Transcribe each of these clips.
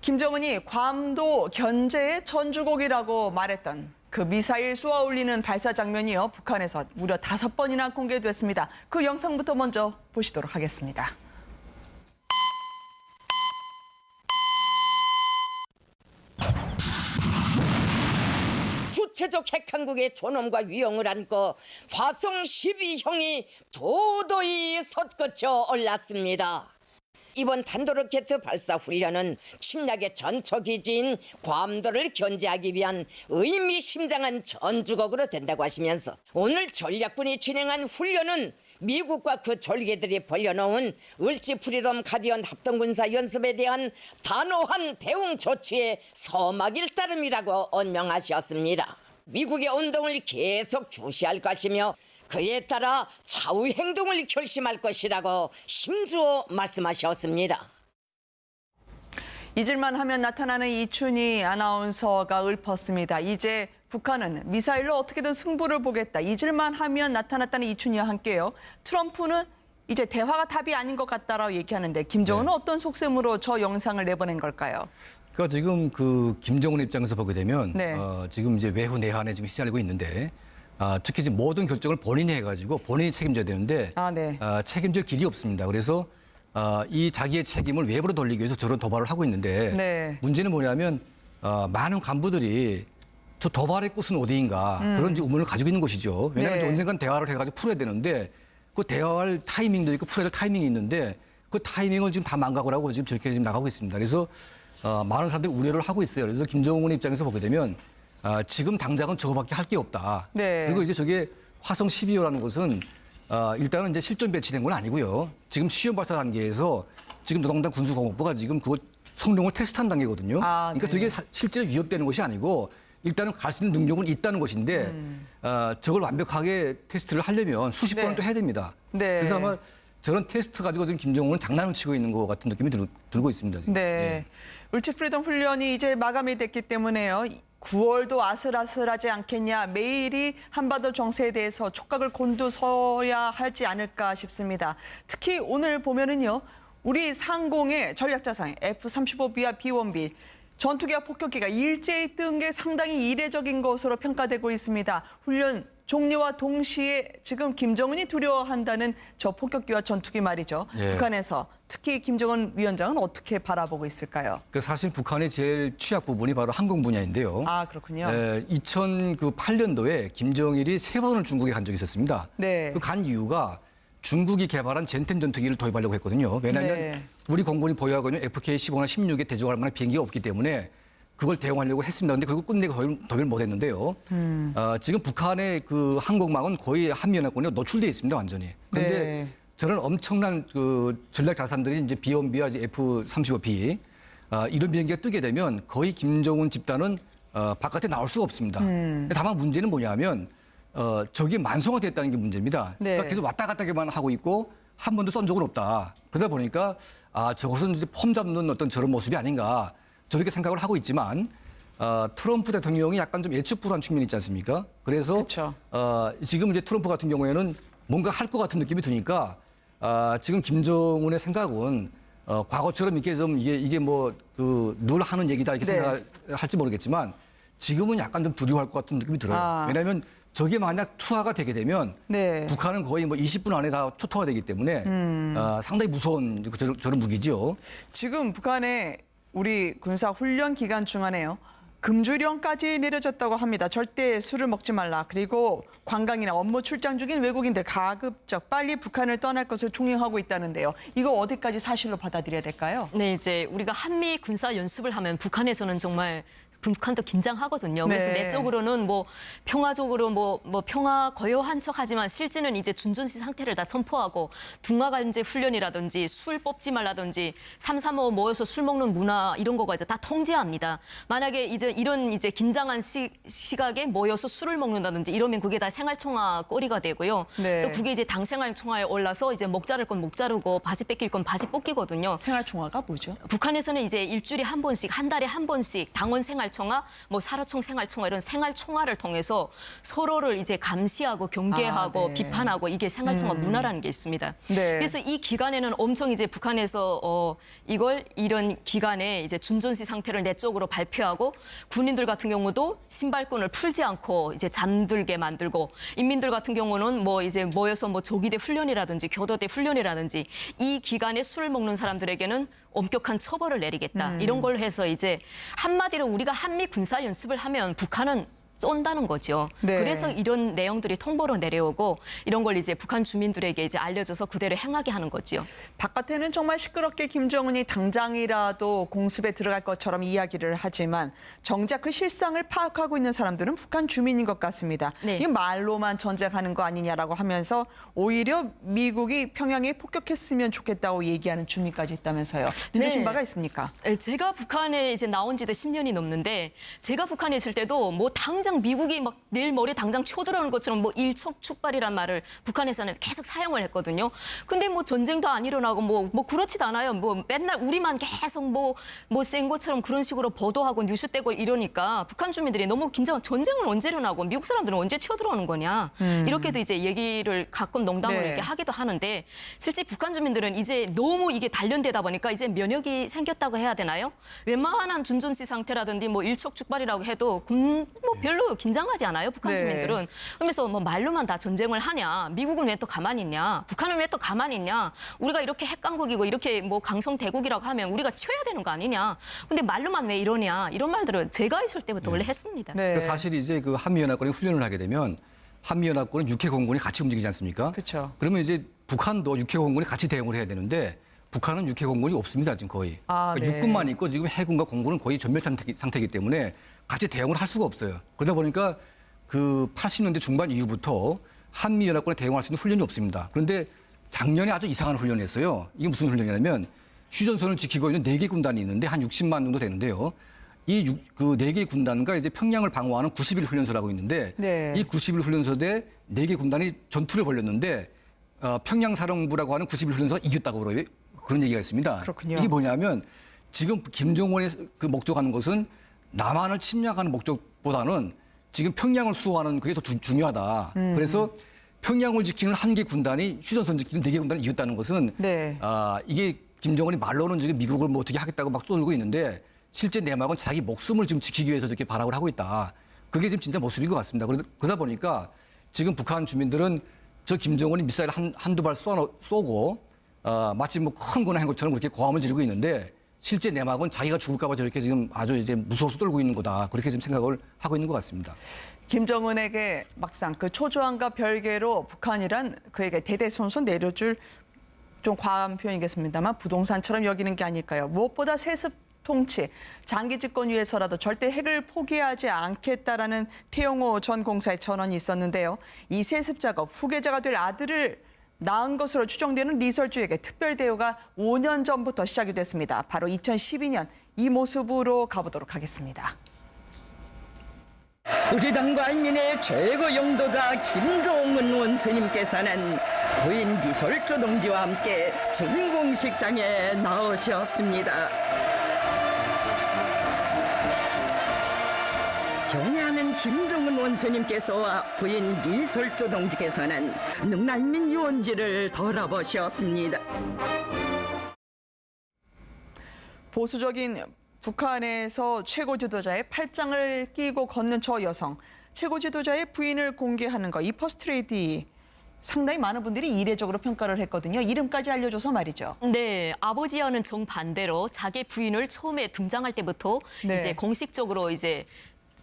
김정은이 괌도 견제의 천주곡이라고 말했던 그 미사일 쏘아 올리는 발사 장면이요. 북한에서 무려 5번이나 공개됐습니다. 그 영상부터 먼저 보시도록 하겠습니다. 구체적 핵강국의 존엄과 위용을 안고 화성 12형이 도도히 솟구쳐 올랐습니다. 이번 탄도로켓 발사 훈련은 침략의 전처기지인 괌도를 견제하기 위한 의미심장한 전주곡으로 된다고 하시면서 오늘 전략군이 진행한 훈련은 미국과 그 졸개들이 벌려놓은 을지 프리덤 가디언 합동군사 연습에 대한 단호한 대응 조치의 서막일 따름이라고 언명하셨습니다. 미국의 운동을 계속 주시할 것이며 그에 따라 차후 행동을 결심할 것이라고 힘주어 말씀하셨습니다. 잊을만 하면 나타나는 이춘희 아나운서가 읊었습니다. 이제 북한은 미사일로 어떻게든 승부를 보겠다. 잊을만 하면 나타났다는 이춘희와 함께요. 트럼프는 이제 대화가 답이 아닌 것 같다라고 얘기하는데 김정은은 어떤 속셈으로 저 영상을 내보낸 걸까요? 그러니까 지금 그 김정은 입장에서 보게 되면 지금 이제 외후 내환에 지금 휘말리고 있는데 특히 지금 모든 결정을 본인이 해가지고 본인이 책임져야 되는데 책임질 길이 없습니다. 그래서 이 자기의 책임을 외부로 돌리기 위해서 저런 도발을 하고 있는데 문제는 뭐냐면 많은 간부들이 저 도발의 끝은 어디인가 그런 의문을 가지고 있는 것이죠. 왜냐하면 언젠간 대화를 해가지고 풀어야 되는데 그 대화할 타이밍도 있고 풀어야 될 타이밍이 있는데 그 타이밍을 지금 다 망각을 하고 지금 저렇게 지금 나가고 있습니다. 그래서 많은 사람들이 우려를 하고 있어요. 그래서 김정은 입장에서 보게 되면 지금 당장은 저거밖에 할 게 없다. 그리고 이제 저게 화성 12호라는 것은 일단은 이제 실전 배치된 건 아니고요. 지금 시험 발사 단계에서 지금 노동당 군수공업부가 지금 그걸 성능을 테스트한 단계거든요. 그러니까 저게 실제로 위협되는 것이 아니고 일단은 갈 수 있는 능력은 있다는 것인데 저걸 완벽하게 테스트를 하려면 수십 번을 또 해야 됩니다. 그래서 아마 저런 테스트 가지고 지금 김정은은 장난을 치고 있는 것 같은 느낌이 들고 있습니다. 지금. 을지 프리덤 훈련이 이제 마감이 됐기 때문에요. 9월도 아슬아슬하지 않겠냐. 매일이 한반도 정세에 대해서 촉각을 곤두서야 하지 않을까 싶습니다. 특히 오늘 보면은요. 우리 상공의 전략자상 F-35B와 B-1B 전투기와 폭격기가 일제히 뜬 게 상당히 이례적인 것으로 평가되고 있습니다. 훈련 종료와 동시에 지금 김정은이 두려워한다는 저 폭격기와 전투기 말이죠. 북한에서 특히 김정은 위원장은 어떻게 바라보고 있을까요? 사실 북한의 제일 취약 부분이 바로 항공 분야인데요. 그렇군요. 2008년도에 김정일이 3번을 중국에 간 적이 있었습니다. 그 간 이유가 중국이 개발한 젠텐 전투기를 도입하려고 했거든요. 왜냐하면 우리 공군이 보유하고 있는 FK-15나 16에 대적할 만한 비행기가 없기 때문에 그걸 대응하려고 했습니다. 그런데 그리고 끝내고 도입을 못했는데요. 지금 북한의 그 항공망은 거의 한미연합군에 노출되어 있습니다, 완전히. 그런데 저런 엄청난 그 전략 자산들이 이제 B-1B와 F-35B 이런 비행기가 뜨게 되면 거의 김정은 집단은 바깥에 나올 수가 없습니다. 다만 문제는 뭐냐면 저게 만성화됐다는 게 문제입니다. 그러니까 계속 왔다 갔다만 하고 있고 한 번도 쏜 적은 없다. 그러다 보니까 저것은 이제 폼 잡는 어떤 저런 모습이 아닌가. 저렇게 생각을 하고 있지만 트럼프 대통령이 약간 좀 예측불허한 측면이 있지 않습니까? 그래서 지금 이제 트럼프 같은 경우에는 뭔가 할 것 같은 느낌이 드니까 지금 김정은의 생각은 과거처럼 이렇게 좀 이게 뭐 늘 하는 얘기다 이렇게 생각할지 모르겠지만 지금은 약간 좀 두려워할 것 같은 느낌이 들어요. 왜냐하면 저게 만약 투하가 되게 되면 북한은 거의 뭐 20분 안에 다 초토화 되기 때문에 상당히 무서운 저런 무기죠. 지금 북한의 우리 군사 훈련 기간 중간에요. 금주령까지 내려졌다고 합니다. 절대 술을 먹지 말라. 그리고 관광이나 업무 출장 중인 외국인들 가급적 빨리 북한을 떠날 것을 총령하고 있다는데요. 이거 어디까지 사실로 받아들여야 될까요? 네, 이제 우리가 한미 군사 연습을 하면 북한에서는 정말 북한도 긴장하거든요. 그래서 내적으로는 뭐 평화적으로 뭐 평화 고요한 척하지만 실제는 이제 준전시 상태를 다 선포하고 둥화관제 훈련이라든지 술 뽑지 말라든지 335 모여서 술 먹는 문화 이런 거가 이제 다 통제합니다. 만약에 이제 이런 이제 긴장한 시각에 모여서 술을 먹는다든지 이러면 그게 다 생활총화 꼬리가 되고요. 또 그게 이제 당 생활총화에 올라서 이제 목 자를 건 목 자르고 바지 뺏길 건 바지 뽑기거든요. 생활총화가 뭐죠? 북한에서는 이제 일주일에 한 번씩 한 달에 한 번씩 당원 생활 생활청화, 뭐 사로총 생활청화 이런 생활청화를 통해서 서로를 이제 감시하고 경계하고 네. 비판하고 이게 생활청화 문화라는 게 있습니다. 네. 그래서 이 기간에는 엄청 이제 북한에서 이런 기간에 이제 준전시 상태를 내적으로 발표하고 군인들 같은 경우도 신발끈을 풀지 않고 이제 잠들게 만들고 인민들 같은 경우는 뭐 이제 모여서 뭐 조기대 훈련이라든지 교도대 훈련이라든지 이 기간에 술을 먹는 사람들에게는 엄격한 처벌을 내리겠다. 이런 걸 해서 이제 한마디로 우리가 한미 군사 연습을 하면 북한은 쏜다는 거죠. 네. 그래서 이런 내용들이 통보로 내려오고 이런 걸 이제 북한 주민들에게 이제 알려져서 그대로 행하게 하는 거죠. 바깥에는 정말 시끄럽게 김정은이 당장이라도 공습에 들어갈 것처럼 이야기를 하지만 정작 그 실상을 파악하고 있는 사람들은 북한 주민인 것 같습니다. 네. 이게 말로만 전쟁하는 거 아니냐라고 하면서 오히려 미국이 평양에 폭격했으면 좋겠다고 얘기하는 주민까지 있다면서요. 들으신 네. 바가 있습니까? 제가 북한에 이제 나온 지도 10년이 넘는데 제가 북한에 있을 때도 뭐 당장 미국이 막 내일 모레 당장 쳐들어오는 것처럼 뭐 일촉즉발이란 말을 북한에서는 계속 사용을 했거든요. 근데 뭐 전쟁도 안 일어나고 뭐 그렇지도 않아요. 뭐 맨날 우리만 계속 뭐 센 것처럼 그런 식으로 보도하고 뉴스 떼고 이러니까 북한 주민들이 너무 긴장. 전쟁은 언제 일어나고 미국 사람들은 언제 쳐들어오는 거냐. 이렇게도 이제 얘기를 가끔 농담으로 네. 이렇게 하기도 하는데 실제 북한 주민들은 이제 너무 이게 단련되다 보니까 이제 면역이 생겼다고 해야 되나요? 웬만한 준전시 상태라든지 뭐 일촉즉발이라고 해도 뭐 별로 긴장하지 않아요, 북한 네. 주민들은. 그러면서 뭐 말로만 다 전쟁을 하냐, 미국은 왜 또 가만히 있냐, 북한은 왜 또 가만히 있냐, 우리가 이렇게 핵강국이고 이렇게 뭐 강성대국이라고 하면 우리가 쳐야 되는 거 아니냐. 근데 말로만 왜 이러냐, 이런 말들을 제가 있을 때부터 원래 했습니다. 네. 그 사실 이제 그 한미연합군이 훈련을 하게 되면 한미연합군은 육해공군이 같이 움직이지 않습니까? 그렇죠. 그러면 이제 북한도 육해공군이 같이 대응을 해야 되는데 북한은 육해공군이 없습니다, 지금 거의. 아, 그러니까 네. 육군만 있고 지금 해군과 공군은 거의 전멸 상태이기 때문에 같이 대응을 할 수가 없어요. 그러다 보니까 그 80년대 중반 이후부터 한미연합군에 대응할 수 있는 훈련이 없습니다. 그런데 작년에 아주 이상한 훈련을 했어요. 이게 무슨 훈련이냐면 휴전선을 지키고 있는 4개 군단이 있는데 한 60만 정도 되는데요. 그 4개 군단과 이제 평양을 방어하는 90일 훈련소라고 있는데 네. 이 90일 훈련소대 4개 군단이 전투를 벌였는데 평양 사령부라고 하는 90일 훈련소가 이겼다고 그런 얘기가 있습니다. 그렇군요. 이게 뭐냐면 지금 김정은의 그 목적하는 것은 남한을 침략하는 목적보다는 지금 평양을 수호하는 그게 더 중요하다. 그래서 평양을 지키는 1개 군단이 휴전선 지키는 4개 군단을 이겼다는 것은 네. 이게 김정은이 말로는 지금 미국을 뭐 어떻게 하겠다고 막 떠들고 있는데 실제 내막은 자기 목숨을 지금 지키기 위해서 이렇게 발악을 하고 있다. 그게 지금 진짜 모습인 것 같습니다. 그러다 보니까 지금 북한 주민들은 저 김정은이 미사일 한두 발 쏘고 마치 뭐 큰 거나 한 것처럼 그렇게 고함을 지르고 있는데 실제 내막은 자기가 죽을까 봐 저렇게 지금 아주 이제 무서워서 떨고 있는 거다. 그렇게 지금 생각을 하고 있는 것 같습니다. 김정은에게 막상 그 초조함과 별개로 북한이란 그에게 대대손손 내려줄 좀 과한 표현이겠습니다만 부동산처럼 여기는 게 아닐까요? 무엇보다 세습 통치, 장기 집권 위해서라도 절대 핵을 포기하지 않겠다라는 태영호 전 공사의 전언이 있었는데요. 이 세습 작업, 후계자가 될 아들을 낳은 것으로 추정되는 리설주에게 특별 대우가 5년 전부터 시작이 됐습니다. 바로 2012년 이 모습으로 가보도록 하겠습니다. 우리 당과 인민의 최고 영도자 김정은 원수님께서는 부인 리설주 동지와 함께 준공식장에 나오셨습니다. 경애하는 김정은 원수님께서와 부인 리설주 동지께서는 능라인민 유원지를 돌아보셨습니다. 보수적인 북한에서 최고 지도자의 팔짱을 끼고 걷는 저 여성, 최고 지도자의 부인을 공개하는 거, 이 퍼스트레이디 상당히 많은 분들이 이례적으로 평가를 했거든요. 이름까지 알려줘서 말이죠. 네, 아버지와는 정반대로 자기 부인을 처음에 등장할 때부터 네. 이제 공식적으로 이제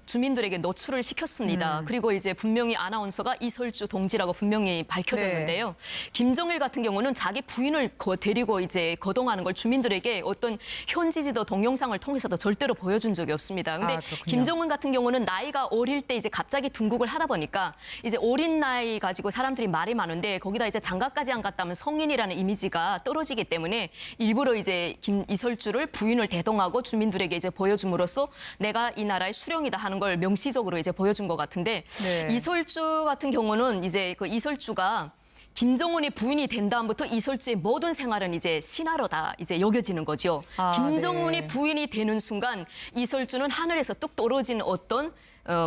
주민들에게 노출을 시켰습니다. 그리고 이제 분명히 아나운서가 이설주 동지라고 분명히 밝혀졌는데요. 네. 김정일 같은 경우는 자기 부인을 데리고 이제 거동하는 걸 주민들에게 어떤 현지지도 동영상을 통해서도 절대로 보여준 적이 없습니다. 근데 그렇군요. 김정은 같은 경우는 나이가 어릴 때 이제 갑자기 둔국을 하다 보니까 이제 어린 나이 가지고 사람들이 말이 많은데 거기다 이제 장가까지 안 갔다면 성인이라는 이미지가 떨어지기 때문에 일부러 이제 이설주를 부인을 대동하고 주민들에게 이제 보여줌으로써 내가 이 나라의 수령이다 하는 걸 명시적으로 이제 보여준 것 같은데 네. 이설주 같은 경우는 이제 그 이설주가 김정은이 부인이 된 다음부터 이설주의 모든 생활은 이제 신화로 다 이제 여겨지는 거죠. 김정은이 네. 부인이 되는 순간 이설주는 하늘에서 뚝 떨어진 어떤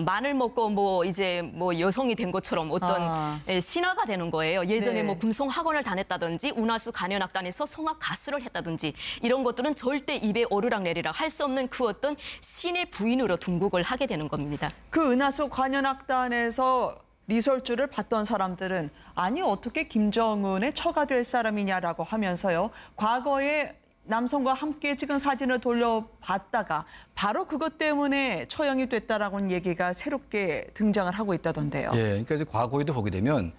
마늘 먹고 뭐 이제 뭐 여성이 된 것처럼 어떤 신화가 되는 거예요. 예전에 네. 뭐 금송 학원을 다녔다든지 운하수 간현악단에서 성악 가수를 했다든지 이런 것들은 절대 입에 오르락내리락 할 수 없는 그 어떤 신의 부인으로 둔국을 하게 되는 겁니다. 그 은하수 관현악단에서 리설주를 봤던 사람들은 아니 어떻게 김정은의 처가 될 사람이냐라고 하면서요. 과거에 남성과 함께 찍은 사진을 돌려봤다가 바로 그것 때문에 처형이 됐다라고는 얘기가 새롭게 등장을 하고 있다던데요. 예, 그러니까 이제 과거에도 보게 되면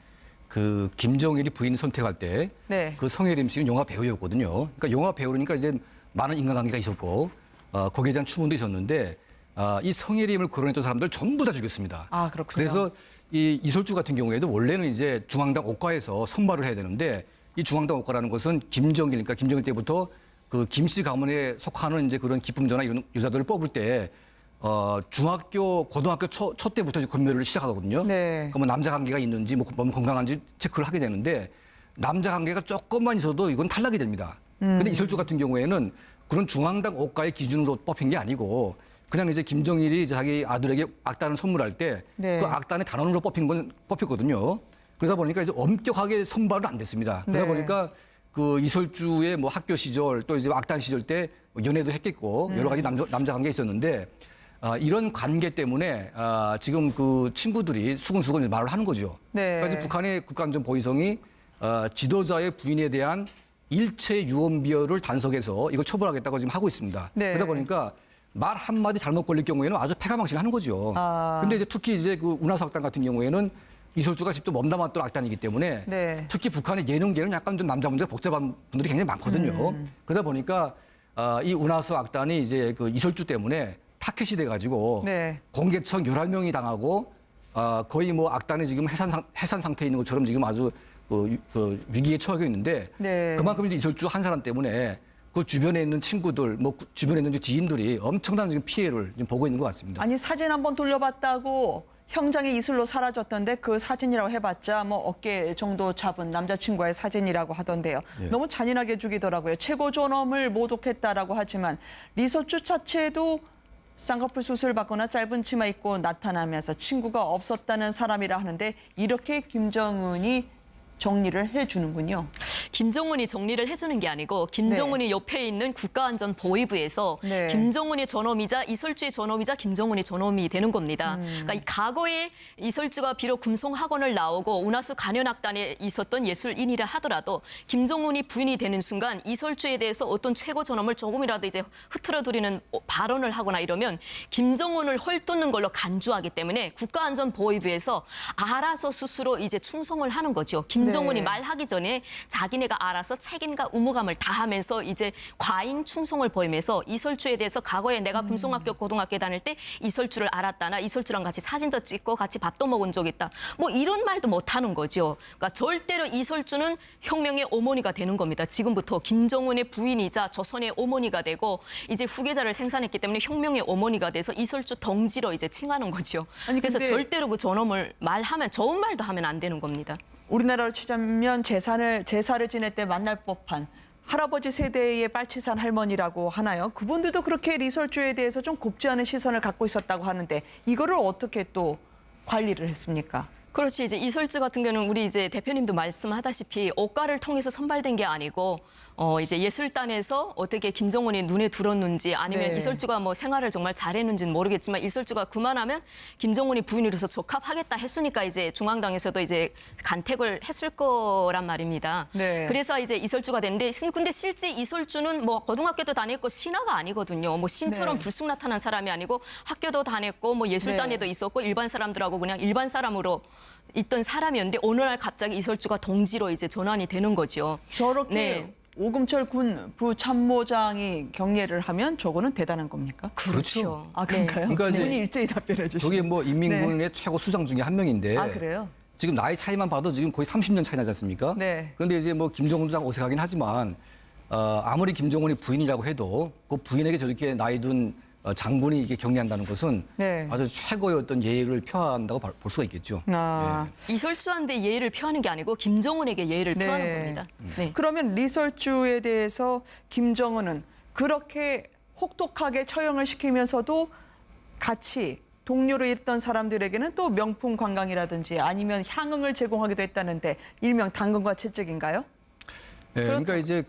그 김정일이 부인 선택할 때 네. 그 성혜림 씨는 영화 배우였거든요. 그러니까 영화 배우니까 이제 많은 인간관계가 있었고 거기에 대한 추문도 있었는데 이 성혜림을 거론했던 사람들 전부 다 죽였습니다. 아, 그렇군요. 그래서 이 이설주 같은 경우에도 원래는 이제 중앙당 옥가에서 선발을 해야 되는데 이 중앙당 옥가라는 것은 김정일, 그러니까 김정일 때부터 그 김씨 가문에 속하는 이제 그런 기품조나 이런 여자들을 뽑을 때 중학교, 고등학교 초 때부터 이제 검열을 시작하거든요. 네. 그러면 남자 관계가 있는지 뭐 몸 건강한지 체크를 하게 되는데 남자 관계가 조금만 있어도 이건 탈락이 됩니다. 근데 이설주 같은 경우에는 그런 중앙당 옥가의 기준으로 뽑힌 게 아니고 그냥 이제 김정일이 자기 아들에게 악단을 선물할 때 그 네. 악단의 단원으로 뽑혔거든요. 그러다 보니까 이제 엄격하게 선발은 안 됐습니다. 그러다 네. 보니까 그 이설주의 뭐 학교 시절 또 이제 악단 시절 때 연애도 했겠고 여러 가지 남자 관계 있었는데 이런 관계 때문에 지금 그 친구들이 수근수근 말을 하는 거죠. 네. 그러니까 이제 북한의 국가안전 보위성이 지도자의 부인에 대한 일체 유언비어를 단속해서 이걸 처벌하겠다고 지금 하고 있습니다. 네. 그러다 보니까 말 한마디 잘못 걸릴 경우에는 아주 패가망신을 하는 거죠. 근데 이제 특히 이제 그 운하수 악단 같은 경우에는 이설주가 직접 몸담았던 악단이기 때문에 네. 특히 북한의 예능계는 약간 좀 남자 문제가 복잡한 분들이 굉장히 많거든요. 그러다 보니까 이 운하수 악단이 이제 그 이설주 때문에 타켓이 돼가지고 네. 공개청 11명이 당하고 거의 뭐 악단이 지금 해산 상태에 있는 것처럼 지금 아주 그 위기에 처해 있는데 네. 그만큼 이제 이설주 한 사람 때문에 그 주변에 있는 친구들, 뭐 주변에 있는 지인들이 엄청난 지금 피해를 지금 보고 있는 것 같습니다. 아니 사진 한번 돌려봤다고 형장의 이슬로 사라졌던데 그 사진이라고 해봤자 뭐 어깨 정도 잡은 남자친구와의 사진이라고 하던데요. 예. 너무 잔인하게 죽이더라고요. 최고 존엄을 모독했다라고 하지만 리서주 자체도 쌍꺼풀 수술 받거나 짧은 치마 입고 나타나면서 친구가 없었다는 사람이라 하는데 이렇게 김정은이 정리를 해주는군요. 김정은이 정리를 해주는 게 아니고 김정은이 옆에 있는 국가안전보위부에서 네. 김정은이 존엄이자 이설주의 존엄이자 김정은이 존엄이 되는 겁니다. 그러니까 이 과거에 이설주가 비록 금송학원을 나오고 운하수 간현악단에 있었던 예술인이라 하더라도 김정은이 부인이 되는 순간 이설주에 대해서 어떤 최고 존엄을 조금이라도 이제 흐트러뜨리는 발언을 하거나 이러면 김정은을 헐뜯는 걸로 간주하기 때문에 국가안전보위부에서 알아서 스스로 이제 충성을 하는 거죠. 김정은이 네. 말하기 전에 자기네가 알아서 책임과 의무감을 다하면서 이제 과잉 충성을 보이면서 이설주에 대해서 과거에 내가 금송학교 고등학교에 다닐 때 이설주를 알았다. 나 이설주랑 같이 사진도 찍고 같이 밥도 먹은 적 있다. 뭐 이런 말도 못 하는 거죠. 그러니까 절대로 이설주는 혁명의 어머니가 되는 겁니다. 지금부터 김정은의 부인이자 조선의 어머니가 되고 이제 후계자를 생산했기 때문에 혁명의 어머니가 돼서 이설주 덩지로 이제 칭하는 거죠. 아니, 그래서 근데 절대로 그 존엄을 말하면 좋은 말도 하면 안 되는 겁니다. 우리나라로 치자면 제사를 지낼 때 만날 법한 할아버지 세대의 빨치산 할머니라고 하나요? 그분들도 그렇게 리설주에 대해서 좀 곱지 않은 시선을 갖고 있었다고 하는데 이거를 어떻게 또 관리를 했습니까? 그렇지. 이제 이설주 같은 경우는 우리 이제 대표님도 말씀하다시피 옥가를 통해서 선발된 게 아니고 이제 예술단에서 어떻게 김정은이 눈에 들었는지 아니면 네. 이설주가 뭐 생활을 정말 잘했는지는 모르겠지만 이설주가 그만하면 김정은이 부인으로서 적합하겠다 했으니까 이제 중앙당에서도 이제 간택을 했을 거란 말입니다. 네. 그래서 이제 이설주가 됐는데 근데 실제 이설주는 뭐 고등학교도 다녔고 신화가 아니거든요. 뭐 신처럼 네. 불쑥 나타난 사람이 아니고 학교도 다녔고 뭐 예술단에도 네. 있었고 일반 사람들하고 그냥 일반 사람으로 있던 사람이었는데 어느 날 갑자기 이설주가 동지로 이제 전환이 되는 거죠. 저렇게 네. 오금철 군 부참모장이 경례를 하면 저거는 대단한 겁니까? 그렇죠. 아 그런가요? 그러니까 두 이제 분이 일제히 답변해 주시네요. 저게 뭐 인민군의 최고 수장 중에 한 명인데 아 그래요? 지금 나이 차이만 봐도 지금 거의 30년 차이 나지 않습니까? 네. 그런데 이제 뭐 김정은도 좀 어색하긴 하지만 아무리 김정은이 부인이라고 해도 그 부인에게 저렇게 나이 든 장군이 이게 격리한다는 것은 네. 아주 최고의 어떤 예의를 표한다고 볼 수가 있겠죠. 이설주한테 예의를 표하는 게 아니고 김정은에게 예의를 네. 표하는 겁니다. 네. 그러면 리설주에 대해서 김정은은 그렇게 혹독하게 처형을 시키면서도 같이 동료로 있던 사람들에게는 또 명품 관광이라든지 아니면 향응을 제공하기도 했다는데 일명 당근과 채찍인가요? 네, 그러니까 이제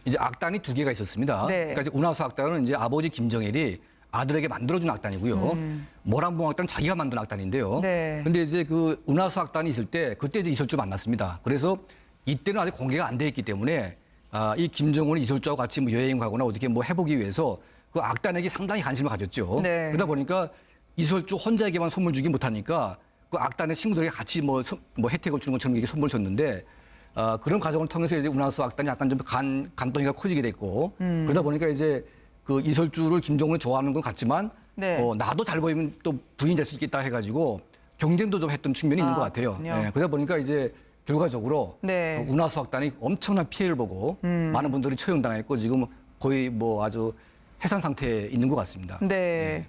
이제 악단이 두 개가 있었습니다. 네. 그러니까 이제 운하수 악단은 이제 아버지 김정일이 아들에게 만들어준 악단이고요. 모란봉 악단은 자기가 만든 악단인데요. 네. 근데 이제 그 운하수 악단이 있을 때 그때 이제 이설주 만났습니다. 그래서 이때는 아직 공개가 안 돼 있기 때문에 이 김정은이 이설주하고 같이 뭐 여행 가거나 어떻게 뭐 해보기 위해서 그 악단에게 상당히 관심을 가졌죠. 네. 그러다 보니까 이설주 혼자에게만 선물 주기 못하니까 그 악단의 친구들에게 같이 뭐 혜택을 주는 것처럼 이렇게 선물을 줬는데 그런 과정을 통해서 이제 운하수 악단이 약간 좀 간덩이가 커지게 됐고 그러다 보니까 이제 그 이설주를 김정은이 좋아하는 건 같지만 네. 나도 잘 보이면 또 부인이 될 수 있겠다 해가지고 경쟁도 좀 했던 측면이 있는 것 같아요. 그렇군요. 그러다 보니까 이제 결과적으로 네. 그 운하수 악단이 엄청난 피해를 보고 많은 분들이 처형당했고 지금 거의 뭐 아주 해산 상태에 있는 것 같습니다. 네.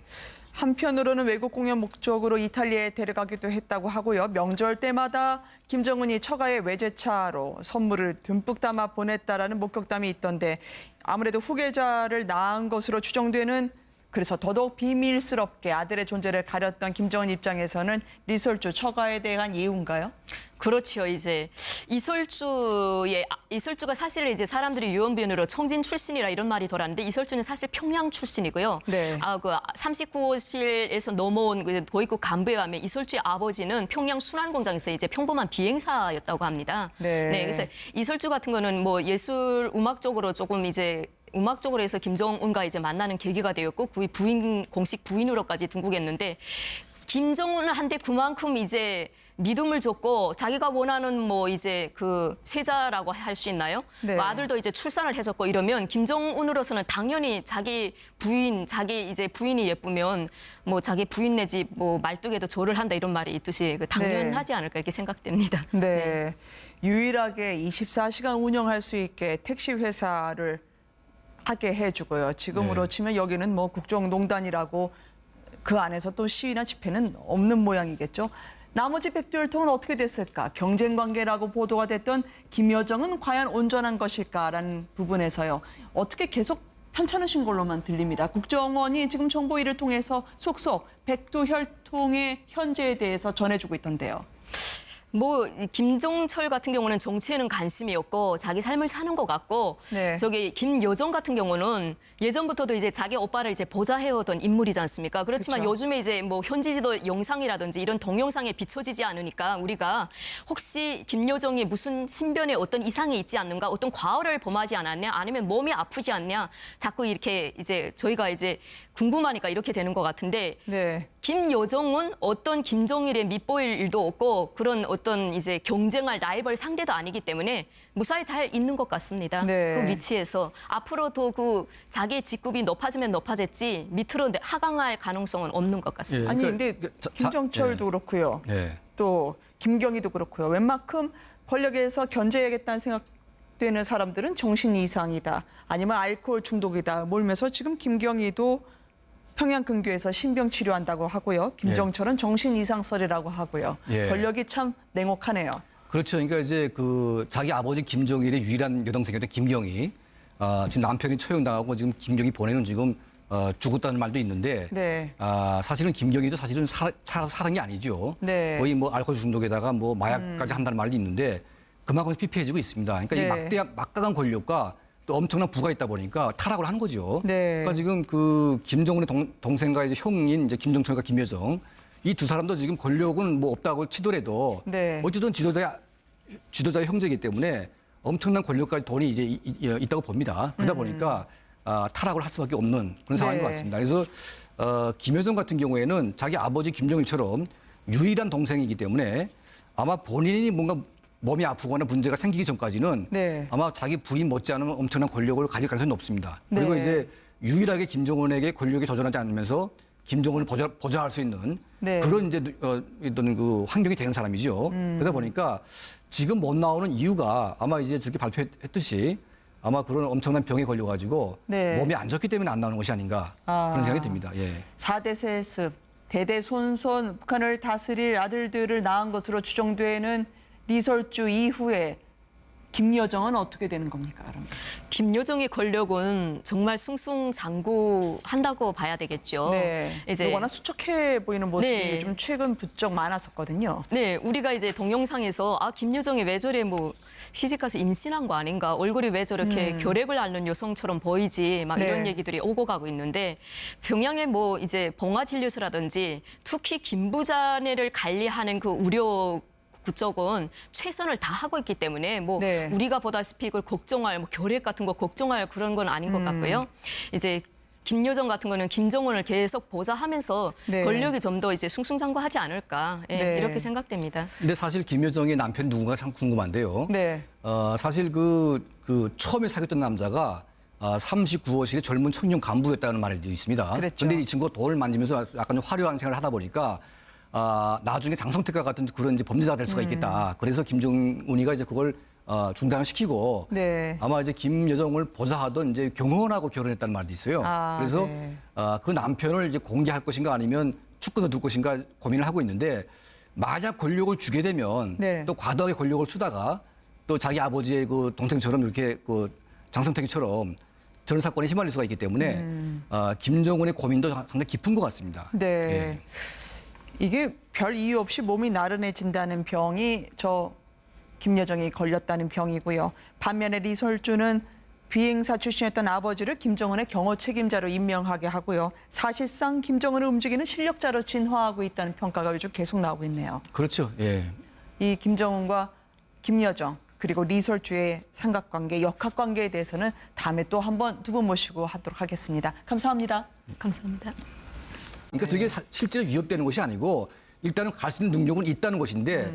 한편으로는 외국 공연 목적으로 이탈리아에 데려가기도 했다고 하고요. 명절 때마다 김정은이 처가에 외제차로 선물을 듬뿍 담아 보냈다라는 목격담이 있던데 아무래도 후계자를 낳은 것으로 추정되는 그래서 더더욱 비밀스럽게 아들의 존재를 가렸던 김정은 입장에서는 리설주 처가에 대한 예우인가요? 그렇죠. 이제 이설주가 사실 이제 사람들이 유언비어로 청진 출신이라 이런 말이 돌았는데 이설주는 사실 평양 출신이고요. 네. 그 39호실에서 넘어온 그 도입국 간부에 의하면 이설주의 아버지는 평양 순환공장에서 이제 평범한 비행사였다고 합니다. 네. 그래서 이설주 같은 거는 뭐 예술 음악 쪽으로 조금 이제 음악적으로 해서 김정은과 이제 만나는 계기가 되었고 그 공식 부인으로까지 등극했는데 김정은한테 그만큼 이제 믿음을 줬고 자기가 원하는 뭐 이제 그 세자라고 할 수 있나요? 네. 그 아들도 이제 출산을 해줬고 이러면 김정은으로서는 당연히 자기 이제 부인이 예쁘면 뭐 자기 부인 내지 뭐 말뚝에도 절을 한다 이런 말이 있듯이 당연하지 않을까 이렇게 생각됩니다. 네. 유일하게 24시간 운영할 수 있게 택시 회사를 하게 해주고요. 지금으로 치면 여기는 뭐 국정농단이라고 그 안에서 또 시위나 집회는 없는 모양이겠죠. 나머지 백두혈통은 어떻게 됐을까? 경쟁 관계라고 보도가 됐던 김여정은 과연 온전한 것일까라는 부분에서요. 어떻게 계속 편찮으신 걸로만 들립니다. 국정원이 지금 정보위를 통해서 속속 백두혈통의 현재에 대해서 전해주고 있던데요. 뭐 김종철 같은 경우는 정치에는 관심이 없고 자기 삶을 사는 것 같고 네. 저기 김여정 같은 경우는 예전부터도 이제 자기 오빠를 이제 보좌해오던 인물이지 않습니까? 그렇지만 그쵸. 요즘에 이제 뭐 현지지도 영상이라든지 이런 동영상에 비춰지지 않으니까 우리가 혹시 김여정이 무슨 신변에 어떤 이상이 있지 않는가, 어떤 과오를 범하지 않았냐, 아니면 몸이 아프지 않냐, 자꾸 이렇게 이제 저희가 이제 궁금하니까 이렇게 되는 것 같은데. 네. 김여정은 어떤 김정일에 밑보일 일도 없고 그런 어떤 이제 경쟁할 라이벌 상대도 아니기 때문에 무사히 잘 있는 것 같습니다. 네. 그 위치에서 앞으로도 그 자기 직급이 높아지면 높아졌지 밑으로 하강할 가능성은 없는 것 같습니다. 아니 그러니까 근데 김정철도 그렇고요. 또 김경희도 그렇고요. 웬만큼 권력에서 견제해야겠다는 생각되는 사람들은 정신 이상이다. 아니면 알코올 중독이다. 몰면서 지금 김경희도 평양 근교에서 신병 치료한다고 하고요. 김정철은 정신 이상설이라고 하고요. 권력이 참 냉혹하네요. 그렇죠. 그러니까 이제 그 자기 아버지 김정일의 유일한 여동생이었던 김경희, 지금 남편이 처형당하고 지금 김경희 보내는 지금 죽었다는 말도 있는데, 네. 사실은 김경희도 사실은 살은 게 아니죠. 네. 거의 뭐 알코올 중독에다가 뭐 마약까지 한다는 말도 있는데 그만큼 피폐해지고 있습니다. 그러니까 네. 이 막강한 권력과 또 엄청난 부가 있다 보니까 타락을 하는 거죠. 네. 그러니까 지금 그 김정은의 동생과 이제 형인 이제 김정철과 김여정 이 두 사람도 지금 권력은 뭐 없다고 치더라도 네. 어쨌든 지도자의 형제이기 때문에 엄청난 권력까지 돈이 이제 있다고 봅니다. 그러다 보니까 타락을 할 수밖에 없는 그런 상황인 네. 것 같습니다. 그래서 김여정 같은 경우에는 자기 아버지 김정일처럼 유일한 동생이기 때문에 아마 본인이 뭔가 몸이 아프거나 문제가 생기기 전까지는 네. 아마 자기 부인 못지않은 엄청난 권력을 가질 가능성이 높습니다. 그리고 네. 이제 유일하게 김정은에게 권력에 도전하지 않으면서 김정은을 보좌할 수 있는 네. 그런 이제 어떤 그 환경이 되는 사람이죠. 그러다 보니까 지금 못 나오는 이유가 아마 이제 저렇게 발표했듯이 아마 그런 엄청난 병에 걸려가지고 네. 몸이 안 좋기 때문에 안 나오는 것이 아닌가 그런 생각이 듭니다. 예. 4대 세습, 대대손손 북한을 다스릴 아들들을 낳은 것으로 추정되는 리설주 이후에 김여정은 어떻게 되는 겁니까, 그러면? 김여정의 권력은 정말 승승장구한다고 봐야 되겠죠. 네. 이제 워낙 수척해 보이는 모습이 네. 요즘 최근 부쩍 많았었거든요. 네, 우리가 이제 동영상에서 김여정이 왜 저래 뭐 시집가서 임신한 거 아닌가, 얼굴이 왜 저렇게 결핵을 앓는 여성처럼 보이지, 막 네. 이런 얘기들이 오고 가고 있는데 평양의 뭐 이제 봉화진료소라든지 특히 김부자네를 관리하는 그 의료 그쪽은 최선을 다하고 있기 때문에 뭐 네. 우리가 보다시피 이걸 걱정할 뭐 결핵 같은 거 걱정할 그런 건 아닌 것 같고요. 이제 김여정 같은 거는 김정은을 계속 보좌하면서 네. 권력이 좀 더 이제 승승장구하지 않을까 네. 이렇게 생각됩니다. 근데 사실 김여정의 남편 누군가 참 궁금한데요. 네. 사실 그 처음에 사귀었던 남자가 39호실의 젊은 청년 간부였다는 말이 있습니다. 그랬죠. 근데 이 친구가 돌을 만지면서 약간 좀 화려한 생활을 하다 보니까 나중에 장성택과 같은 그런 이제 범죄자가 될 수가 있겠다. 그래서 김정은이가 이제 그걸 중단을 시키고 네. 아마 이제 김여정을 보좌하던 이제 경호원하고 결혼했다는 말도 있어요. 그래서 네. 그 남편을 이제 공개할 것인가 아니면 축근을 둘 것인가 고민을 하고 있는데 만약 권력을 주게 되면 네. 또 과도하게 권력을 쓰다가 또 자기 아버지의 그 동생처럼 이렇게 그 장성택이처럼 저런 사건에 휘말릴 수가 있기 때문에 김정은의 고민도 상당히 깊은 것 같습니다. 네. 예. 이게 별 이유 없이 몸이 나른해진다는 병이 김여정이 걸렸다는 병이고요. 반면에 리설주는 비행사 출신이었던 아버지를 김정은의 경호 책임자로 임명하게 하고요. 사실상 김정은을 움직이는 실력자로 진화하고 있다는 평가가 요즘 계속 나오고 있네요. 그렇죠. 예. 이 김정은과 김여정 그리고 리설주의 삼각관계, 역학관계에 대해서는 다음에 또 한번 두 분 모시고 하도록 하겠습니다. 감사합니다. 감사합니다. 그러니까 저게 실제로 위협되는 것이 아니고 일단은 갈 수 있는 능력은 있다는 것인데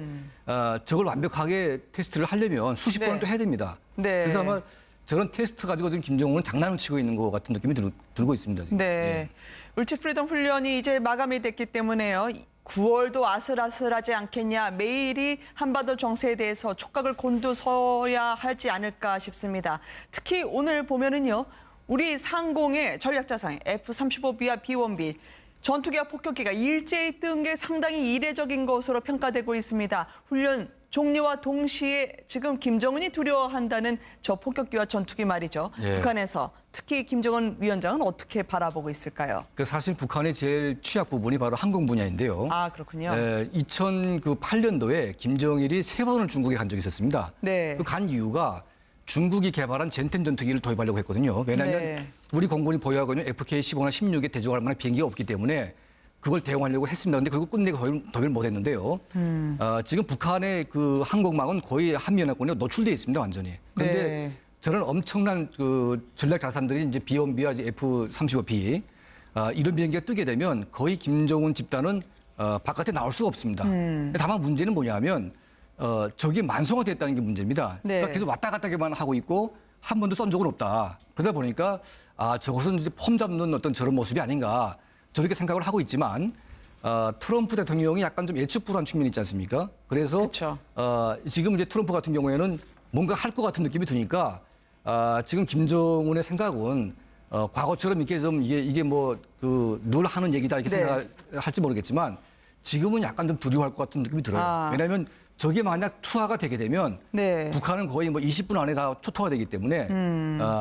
저걸 완벽하게 테스트를 하려면 수십 네. 번을 또 해야 됩니다. 네. 그래서 아마 저런 테스트 가지고 지금 김정은은 장난을 치고 있는 것 같은 느낌이 들고 있습니다. 지금. 네. 예. 울치 프리덤 훈련이 이제 마감이 됐기 때문에요. 9월도 아슬아슬하지 않겠냐. 매일이 한반도 정세에 대해서 촉각을 곤두서야 하지 않을까 싶습니다. 특히 오늘 보면은요. 우리 상공의 전략자상 F-35B와 B-1B 전투기와 폭격기가 일제히 뜬 게 상당히 이례적인 것으로 평가되고 있습니다. 훈련 종료와 동시에 지금 김정은이 두려워한다는 저 폭격기와 전투기 말이죠. 예. 북한에서 특히 김정은 위원장은 어떻게 바라보고 있을까요? 사실 북한의 제일 취약 부분이 바로 항공 분야인데요. 아, 그렇군요. 2008년도에 김정일이 3번을 중국에 간 적이 있었습니다. 네. 그 간 이유가 중국이 개발한 젠텐 전투기를 도입하려고 했거든요. 왜냐하면 네. 우리 공군이 보유하고 있는 FK-15나 16에 대적할 만한 비행기가 없기 때문에 그걸 대응하려고 했습니다. 그런데 결국 끝내고 도입을 못했는데요. 지금 북한의 그 항공망은 거의 한미연합군에 노출되어 있습니다, 완전히. 그런데 네. 저는 엄청난 그 전략 자산들이 이제 B-1B와 이제 F-35B 이런 비행기가 뜨게 되면 거의 김정은 집단은 바깥에 나올 수가 없습니다. 다만 문제는 뭐냐면 적이 만성화됐다는 게 문제입니다. 네. 그러니까 계속 왔다 갔다만 하고 있고 한 번도 쏜 적은 없다. 그러다 보니까 저것은 이제 폼 잡는 어떤 저런 모습이 아닌가 저렇게 생각을 하고 있지만 트럼프 대통령이 약간 좀 예측 불허한 측면이 있지 않습니까? 그래서 그렇죠. 지금 이제 트럼프 같은 경우에는 뭔가 할 것 같은 느낌이 드니까 지금 김정은의 생각은 과거처럼 이렇게 좀 이게 뭐 그 늘 하는 얘기다 이렇게 네. 생각할지 모르겠지만 지금은 약간 좀 두려워할 것 같은 느낌이 들어요. 왜냐하면 저게 만약 투하가 되게 되면 네. 북한은 거의 뭐 20분 안에 다 초토화 되기 때문에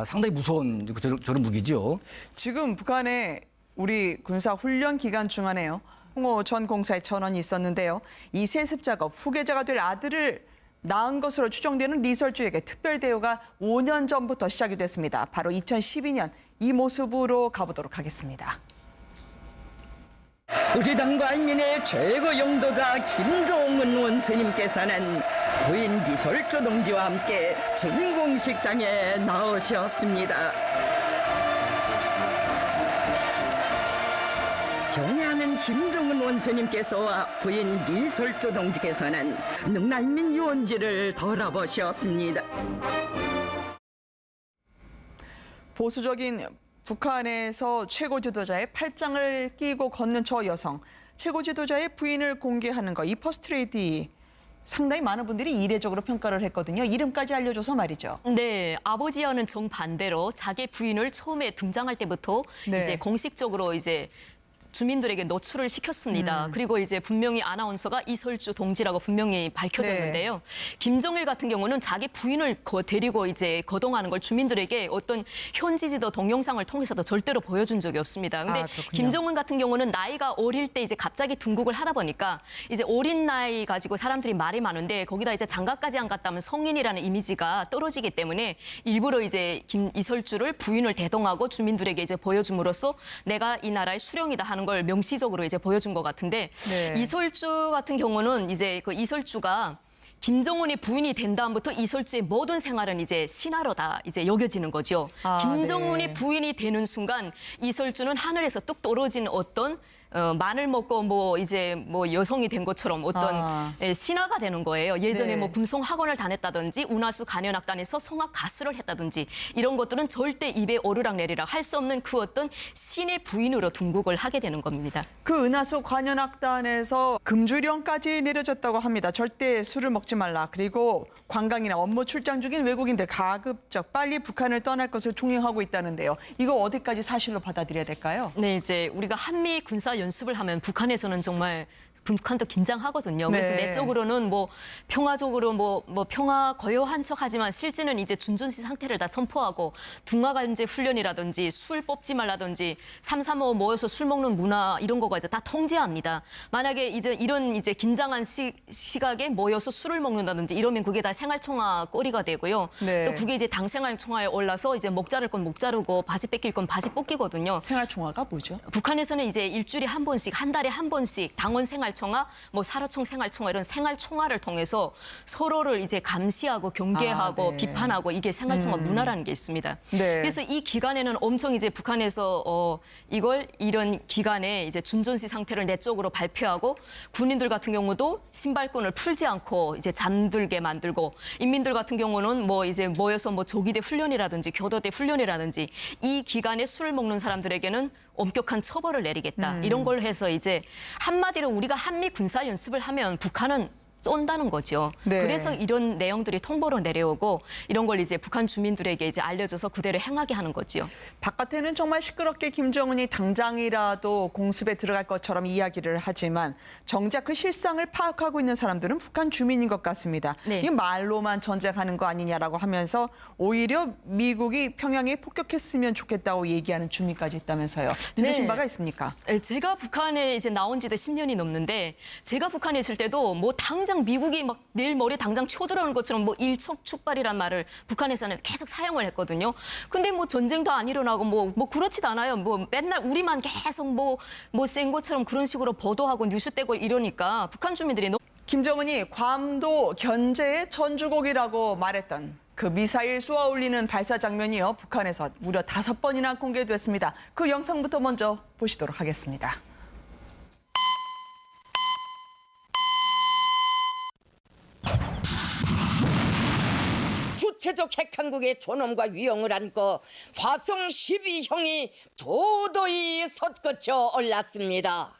상당히 무서운 저런 무기죠. 지금 북한의 우리 군사 훈련 기간 중간에요. 홍호 전 공사의 전원이 있었는데요. 이 세습 작업, 후계자가 될 아들을 낳은 것으로 추정되는 리설주에게 특별 대우가 5년 전부터 시작이 됐습니다. 바로 2012년 이 모습으로 가보도록 하겠습니다. 우리 당과 인민의 최고 영도자 김정은 원수님께서는 부인 리설주 동지와 함께 준공식장에 나오셨습니다. 경애하는 김정은 원수님께서와 부인 리설주 동지께서는 능라인민 유원지를 돌아보셨습니다. 보수적인 북한에서 최고 지도자의 팔짱을 끼고 걷는 저 여성. 최고 지도자의 부인을 공개하는 거, 이 퍼스트레이디. 상당히 많은 분들이 이례적으로 평가를 했거든요. 이름까지 알려줘서 말이죠. 네, 아버지와는 정반대로 자기 부인을 처음에 등장할 때부터 네. 이제 공식적으로 이제 주민들에게 노출을 시켰습니다. 그리고 이제 분명히 아나운서가 이설주 동지라고 분명히 밝혀졌는데요. 김정일 같은 경우는 자기 부인을 데리고 이제 거동하는 걸 주민들에게 어떤 현지지도 동영상을 통해서도 절대로 보여준 적이 없습니다. 근데 김정은 같은 경우는 나이가 어릴 때 이제 갑자기 등극을 하다 보니까 이제 어린 나이 가지고 사람들이 말이 많은데 거기다 이제 장가까지 안 갔다면 성인이라는 이미지가 떨어지기 때문에 일부러 이제 이설주를 부인을 대동하고 주민들에게 이제 보여줌으로써 내가 이 나라의 수령이다 하는 걸 명시적으로 이제 보여준 것 같은데 네. 이설주 같은 경우는 이제 그 이설주가 김정은이 부인이 된 다음부터 이설주의 모든 생활은 이제 신하로 다 이제 여겨지는 거죠. 김정은이 네. 부인이 되는 순간 이설주는 하늘에서 뚝 떨어진 어떤 마늘 먹고 뭐 이제 뭐 여성이 된 것처럼 어떤 신하가 되는 거예요. 예전에 네. 뭐 금송 학원을 다녔다든지 운하수 간현악단에서 성악 가수를 했다든지 이런 것들은 절대 입에 오르락내리락 할 수 없는 그 어떤 신의 부인으로 등극을 하게 되는 겁니다. 그 은하수 관현악단에서 금주령까지 내려졌다고 합니다. 절대 술을 먹지 말라. 그리고 관광이나 업무 출장 중인 외국인들 가급적 빨리 북한을 떠날 것을 종용하고 있다는데요. 이거 어디까지 사실로 받아들여야 될까요? 네, 이제 우리가 한미 군사 연습을 하면 북한에서는 정말 북한도 긴장하거든요. 그래서 네. 내적으로는 뭐 평화적으로 뭐 평화 고요한 척하지만 실제는 이제 준전시 상태를 다 선포하고 둥화간제 훈련이라든지 술 뽑지 말라든지 335 모여서 술 먹는 문화 이런 거가 이제 다 통제합니다. 만약에 이제 이런 이제 긴장한 시각에 모여서 술을 먹는다든지 이러면 그게 다 생활총화 꼬리가 되고요. 네. 또 그게 이제 당 생활총화에 올라서 이제 목 자를 건 목 자르고 바지 뺏길 건 바지 뽑기거든요. 생활총화가 뭐죠? 북한에서는 이제 일주일에 한 번씩, 한 달에 한 번씩 당원 생활총화, 뭐 사로총 생활총화 이런 생활총화를 통해서 서로를 이제 감시하고 경계하고 네. 비판하고 이게 생활총화 문화라는 게 있습니다. 네. 그래서 이 기간에는 엄청 이제 북한에서 이런 기간에 이제 준전시 상태를 내적으로 발표하고 군인들 같은 경우도 신발끈을 풀지 않고 이제 잠들게 만들고 인민들 같은 경우는 뭐 이제 모여서 뭐 조기대 훈련이라든지 교도대 훈련이라든지 이 기간에 술을 먹는 사람들에게는 엄격한 처벌을 내리겠다. 이런 걸 해서 이제 한마디로 우리가 한미 군사 연습을 하면 북한은 쏜다는 거죠. 네. 그래서 이런 내용들이 통보로 내려오고 이런 걸 이제 북한 주민들에게 이제 알려줘서 그대로 행하게 하는 거지요. 바깥에는 정말 시끄럽게 김정은이 당장이라도 공습에 들어갈 것처럼 이야기를 하지만 정작 그 실상을 파악하고 있는 사람들은 북한 주민인 것 같습니다. 네. 이게 말로만 전쟁하는 거 아니냐라고 하면서 오히려 미국이 평양에 폭격했으면 좋겠다고 얘기하는 주민까지 있다면서요. 들으신 네. 바가 있습니까? 제가 북한에 이제 나온 지도 10년이 넘는데 제가 북한에 있을 때도 뭐 당장 미국이 막 내일 모레 당장 쳐들어오는 것처럼 뭐 일촉즉발이란 말을 북한에서는 계속 사용을 했거든요. 근데 뭐 전쟁도 안 일어나고 뭐 그렇지도 않아요. 뭐 맨날 우리만 계속 뭐 센 것처럼 그런 식으로 보도하고 뉴스 떼고 이러니까 북한 주민들이 김정은이 괌도 견제의 전주곡이라고 말했던 그 미사일 쏘아 올리는 발사 장면이요. 북한에서 무려 5번이나 공개됐습니다. 그 영상부터 먼저 보시도록 하겠습니다. 구체적 핵강국의 존엄과 위용을 안고 화성 12형이 도도히 솟구쳐 올랐습니다.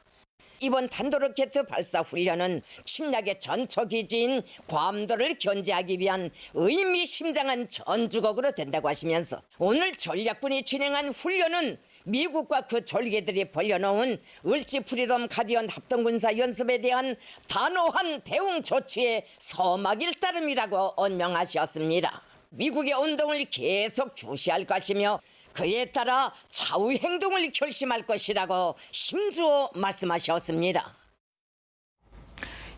이번 탄도로켓 발사 훈련은 침략의 전초기지인 괌도를 견제하기 위한 의미심장한 전주곡으로 된다고 하시면서 오늘 전략군이 진행한 훈련은 미국과 그 졸개들이 벌려놓은 을지 프리덤 가디언 합동군사 연습에 대한 단호한 대응 조치의 서막일 따름이라고 언명하셨습니다. 미국의 운동을 계속 주시할 것이며 그에 따라 차후 행동을 결심할 것이라고 힘주어 말씀하셨습니다.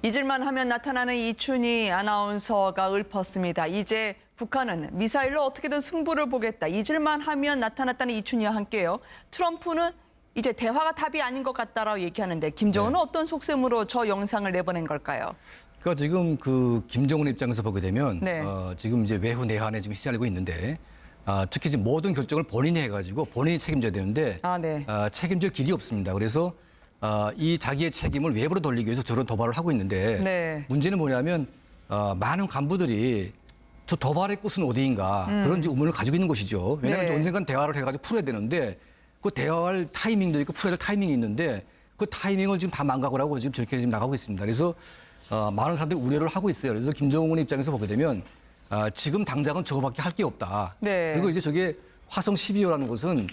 잊을만 하면 나타나는 이춘희 아나운서가 읊었습니다. 이제 북한은 미사일로 어떻게든 승부를 보겠다. 잊을만 하면 나타났다는 이춘희와 함께요. 트럼프는 이제 대화가 답이 아닌 것 같다라고 얘기하는데 김정은은 어떤 속셈으로 저 영상을 내보낸 걸까요? 그러니까 지금 그 김정은 입장에서 보게 되면 네. 지금 이제 외후 내한에 지금 휘말리고 있는데 특히 지금 모든 결정을 본인이 해가지고 본인이 책임져야 되는데 네. 책임질 길이 없습니다. 그래서 이 자기의 책임을 외부로 돌리기 위해서 저런 도발을 하고 있는데 네. 문제는 뭐냐면 많은 간부들이 저 도발의 끝은 어디인가 그런 의문을 가지고 있는 것이죠. 왜냐하면 네. 언젠간 대화를 해가지고 풀어야 되는데 그 대화할 타이밍도 있고 풀어야 될 타이밍이 있는데 그 타이밍을 지금 다 망각을 하고 지금 저렇게 지금 나가고 있습니다. 그래서 많은 사람들이 우려를 하고 있어요. 그래서 김정은 입장에서 보게 되면 지금 당장은 저거밖에 할 게 없다. 네. 그리고 이제 저게 화성 12호라는 것은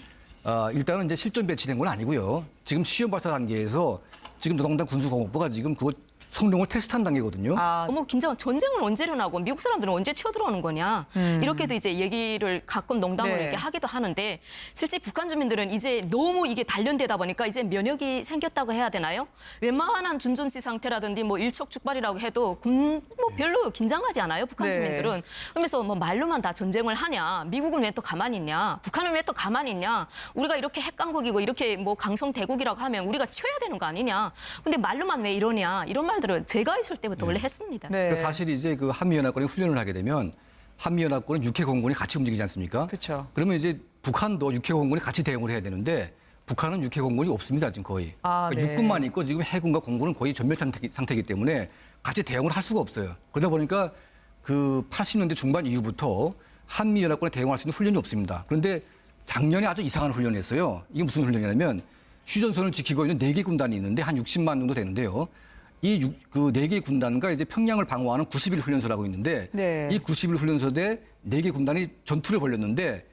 일단은 이제 실전 배치된 건 아니고요. 지금 시험 발사 단계에서 지금 노동당 군수공업부가 지금 그걸 성능을 테스트한 단계거든요. 어머, 긴장, 전쟁은 언제 일어나고 미국 사람들은 언제 치어들어오는 거냐. 이렇게도 이제 얘기를 가끔 농담으로 네. 이렇게 하기도 하는데 실제 북한 주민들은 이제 너무 이게 단련되다 보니까 이제 면역이 생겼다고 해야 되나요? 웬만한 준전시 상태라든지 뭐 일촉즉발이라고 해도 뭐 별로 긴장하지 않아요, 북한 네. 주민들은. 그러면서 뭐 말로만 다 전쟁을 하냐. 미국은 왜 또 가만히 있냐. 북한은 왜 또 가만히 있냐. 우리가 이렇게 핵강국이고 이렇게 뭐 강성대국이라고 하면 우리가 쳐야 되는 거 아니냐. 근데 말로만 왜 이러냐. 이런 말들은 제가 있을 때부터 원래 했습니다. 네. 그러니까 사실 이제 그 한미연합군이 훈련을 하게 되면 한미연합군은 육해공군이 같이 움직이지 않습니까? 그렇죠. 그러면 이제 북한도 육해공군이 같이 대응을 해야 되는데 북한은 육해공군이 없습니다, 지금 거의. 그러니까 네. 육군만 있고 지금 해군과 공군은 거의 전멸 상태이기 때문에 같이 대응을 할 수가 없어요. 그러다 보니까 그 80년대 중반 이후부터 한미연합군에 대응할 수 있는 훈련이 없습니다. 그런데 작년에 아주 이상한 훈련을 했어요. 이게 무슨 훈련이냐면 휴전선을 지키고 있는 4개 군단이 있는데 한 60만 정도 되는데요. 그 4개 군단과 이제 평양을 방어하는 90일 훈련소라고 있는데 네. 이 90일 훈련소대 4개 군단이 전투를 벌였는데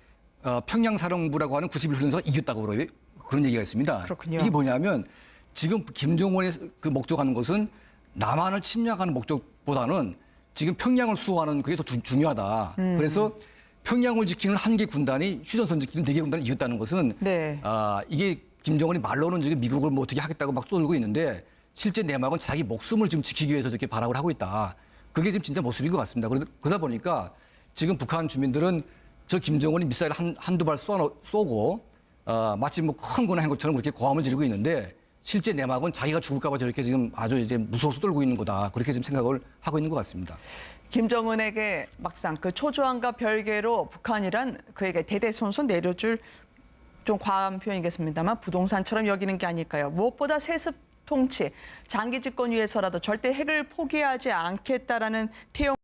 평양 사령부라고 하는 90일 훈련소가 이겼다고 그런 얘기가 있습니다. 그렇군요. 이게 뭐냐면 지금 김정은의 그 목적하는 것은 남한을 침략하는 목적보다는 지금 평양을 수호하는 그게 더 중요하다. 그래서 평양을 지키는 1개 군단이 휴전선 지키는 4개 군단을 이겼다는 것은 네. 이게 김정은이 말로는 지금 미국을 뭐 어떻게 하겠다고 막 떠들고 있는데 실제 내막은 자기 목숨을 지금 지키기 위해서 이렇게 발악을 하고 있다. 그게 지금 진짜 모습인 것 같습니다. 그러다 보니까 지금 북한 주민들은 저 김정은이 미사일 한두 발 쏘고 마치 뭐 큰 거나 한 것처럼 그렇게 고함을 지르고 있는데 실제 내막은 자기가 죽을까 봐 저렇게 지금 아주 이제 무서워서 떨고 있는 거다. 그렇게 지금 생각을 하고 있는 것 같습니다. 김정은에게 막상 그 초조함과 별개로 북한이란 그에게 대대손손 내려줄 좀 과한 표현이겠습니다만 부동산처럼 여기는 게 아닐까요? 무엇보다 세습 통치, 장기 집권 위해서라도 절대 핵을 포기하지 않겠다라는 태영